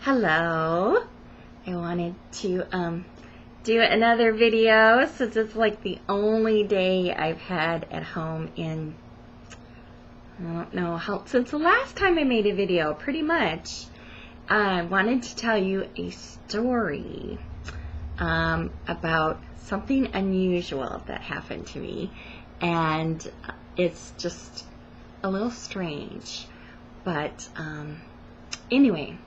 Hello. I wanted to do another video since it's like the only day I've had at home in, I don't know how, since the last time I made a video, pretty much. I wanted to tell you a story about something unusual that happened to me, and it's just a little strange. But anyway,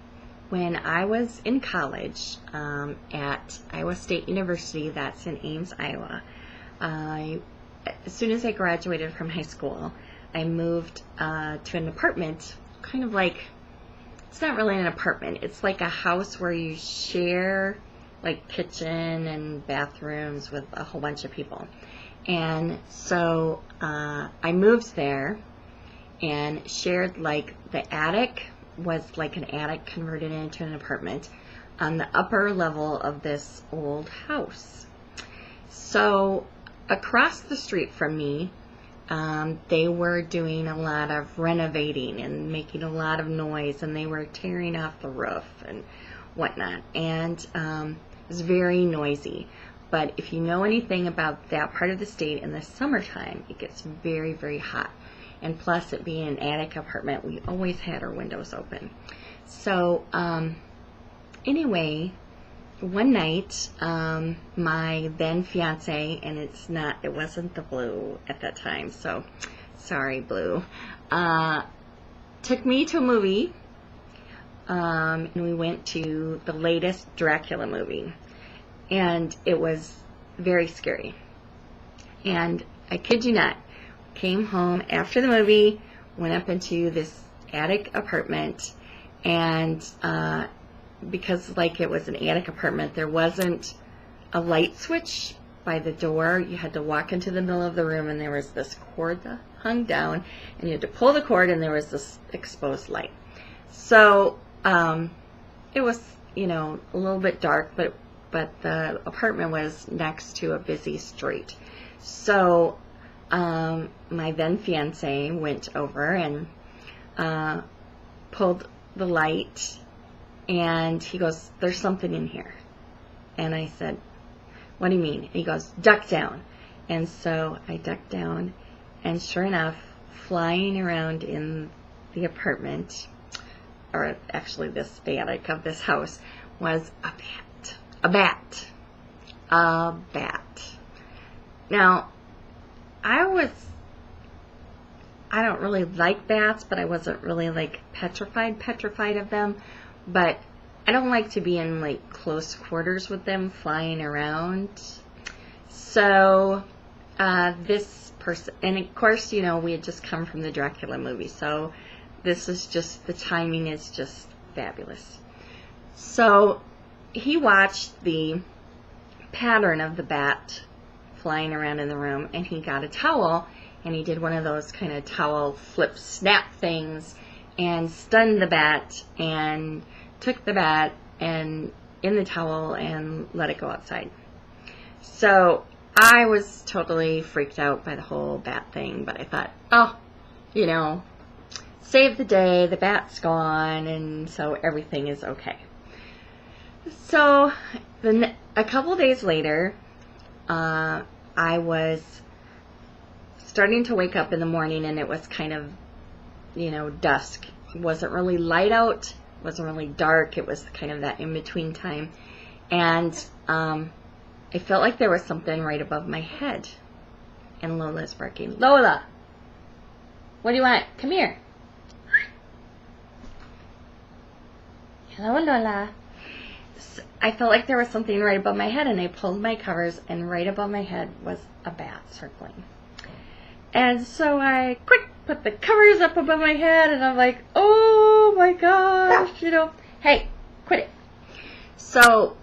when I was in college at Iowa State University, that's in Ames, Iowa, as soon as I graduated from high school, I moved to an apartment, kind of like, it's not really an apartment, it's like a house where you share like kitchen and bathrooms with a whole bunch of people. And so I moved there and shared, like, the attic was like an attic converted into an apartment on the upper level of this old house. So across the street from me, they were doing a lot of renovating and making a lot of noise, and they were tearing off the roof and whatnot, and it was very noisy. But if you know anything about that part of the state, in the summertime it gets very, very hot. And plus, it being an attic apartment, we always had our windows open. So anyway, one night, my then fiance, and it wasn't the Blue at that time, so sorry, Blue, took me to a movie, and we went to the latest Dracula movie, and it was very scary. And I kid you not, came home after the movie, went up into this attic apartment, and because like it was an attic apartment, there wasn't a light switch by the door. You had to walk into the middle of the room, and there was this cord that hung down, and you had to pull the cord, and there was this exposed light. So it was, a little bit dark, but the apartment was next to a busy street. So my then fiance went over and pulled the light, and he goes, "There's something in here." And I said, "What do you mean?" And he goes, "Duck down." And so I ducked down, and sure enough, flying around in the apartment, or actually this attic of this house, was a bat. A bat. A bat. Now, I don't really like bats, but I wasn't really like petrified of them. But I don't like to be in like close quarters with them flying around. So this person, and of course, we had just come from the Dracula movie, so this is just, the timing is just fabulous. So he watched the pattern of the bat flying around in the room, and he got a towel, and he did one of those kind of towel flip snap things, and stunned the bat, and took the bat and in the towel and let it go outside. So I was totally freaked out by the whole bat thing, but I thought, save the day, the bat's gone, and so everything is okay. So a couple days later, I was starting to wake up in the morning, and it was kind of, dusk. It wasn't really light out, it wasn't really dark, it was kind of that in-between time. And I felt like there was something right above my head. And Lola's barking. "Lola, what do you want? Come here." "Hello, Lola." I felt like there was something right above my head, and I pulled my covers, and right above my head was a bat circling. And so I quick put the covers up above my head, and I'm like, oh my gosh, hey, quit it. So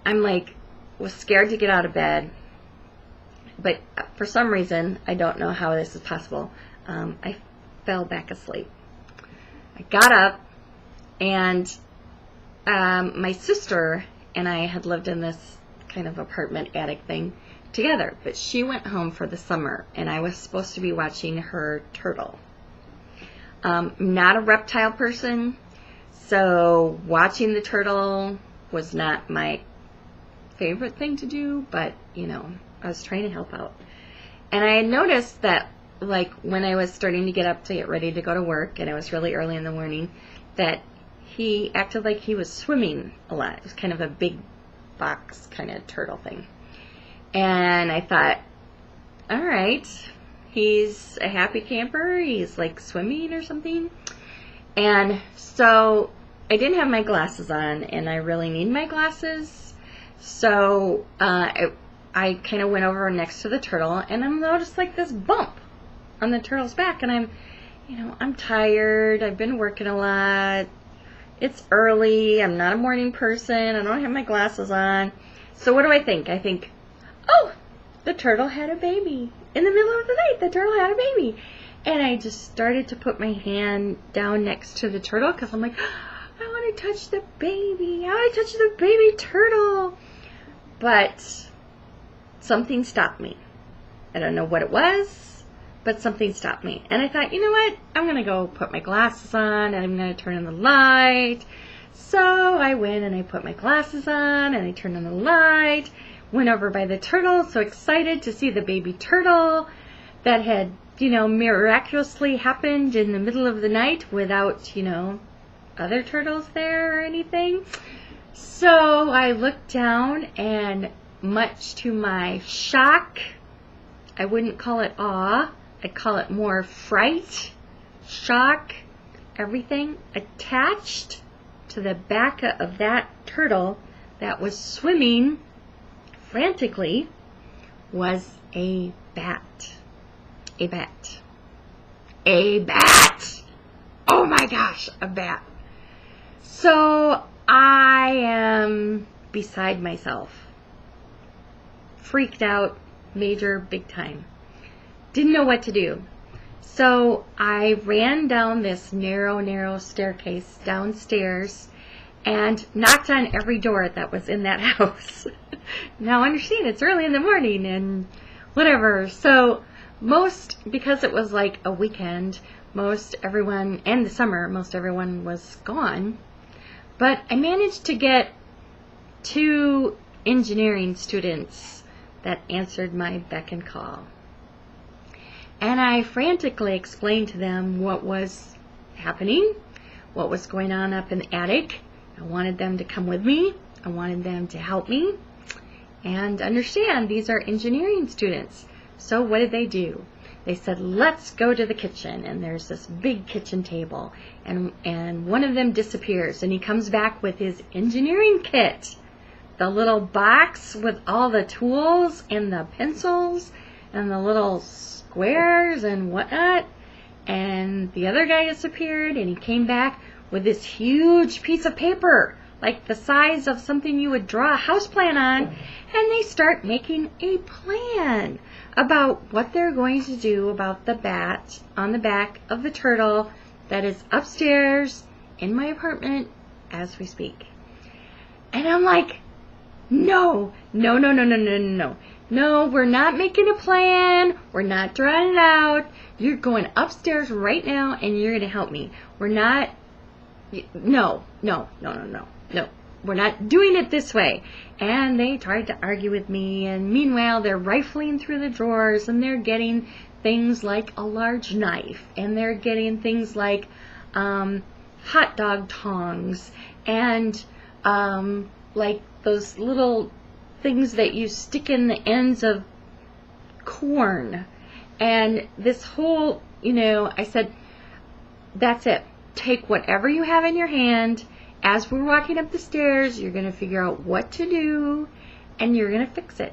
I'm like, was scared to get out of bed, but for some reason, I don't know how this is possible, I fell back asleep. I got up, and my sister and I had lived in this kind of apartment attic thing together, but she went home for the summer, and I was supposed to be watching her turtle. Not a reptile person, so watching the turtle was not my favorite thing to do, but, you know, I was trying to help out. And I had noticed that, like, when I was starting to get up to get ready to go to work, and it was really early in the morning, that he acted like he was swimming a lot. It was kind of a big box kind of turtle thing. And I thought, all right, he's a happy camper. He's like swimming or something. And so I didn't have my glasses on, and I really need my glasses. So I kind of went over next to the turtle, and I noticed like this bump on the turtle's back. And I'm tired. I've been working a lot. It's early. I'm not a morning person. I don't have my glasses on. So what do I think? I think, oh, the turtle had a baby. In the middle of the night, the turtle had a baby. And I just started to put my hand down next to the turtle because I'm like, I want to touch the baby. I want to touch the baby turtle. But something stopped me. I don't know what it was, but something stopped me. And I thought, you know what? I'm going to go put my glasses on, and I'm going to turn on the light. So I went and I put my glasses on, and I turned on the light, went over by the turtle, so excited to see the baby turtle that had, miraculously happened in the middle of the night without, other turtles there or anything. So I looked down, and much to my shock, I wouldn't call it awe, I'd call it more fright, shock, everything attached to the back of that turtle that was swimming frantically was a bat. A bat. A bat! Oh my gosh, a bat. So I am beside myself. Freaked out, major, big time. Didn't know what to do. So I ran down this narrow staircase downstairs and knocked on every door that was in that house. Now understand, it's early in the morning and whatever. So because it was like a weekend, most everyone was gone. But I managed to get 2 engineering students that answered my beck and call. And I frantically explained to them what was happening, what was going on up in the attic. I wanted them to come with me. I wanted them to help me and understand these are engineering students. So what did they do? They said, let's go to the kitchen. And there's this big kitchen table. And one of them disappears. And he comes back with his engineering kit. The little box with all the tools and the pencils and the little squares and whatnot. And the other guy disappeared, and he came back with this huge piece of paper, like the size of something you would draw a house plan on. And they start making a plan about what they're going to do about the bat on the back of the turtle that is upstairs in my apartment as we speak. And I'm like, no, we're not making a plan. We're not drawing it out. You're going upstairs right now, and you're going to help me. We're not, no. We're not doing it this way. And they tried to argue with me, and meanwhile, they're rifling through the drawers, and they're getting things like a large knife, and they're getting things like hot dog tongs, and like those little things that you stick in the ends of corn. And this whole, I said, that's it. Take whatever you have in your hand. As we're walking up the stairs, you're going to figure out what to do, and you're going to fix it.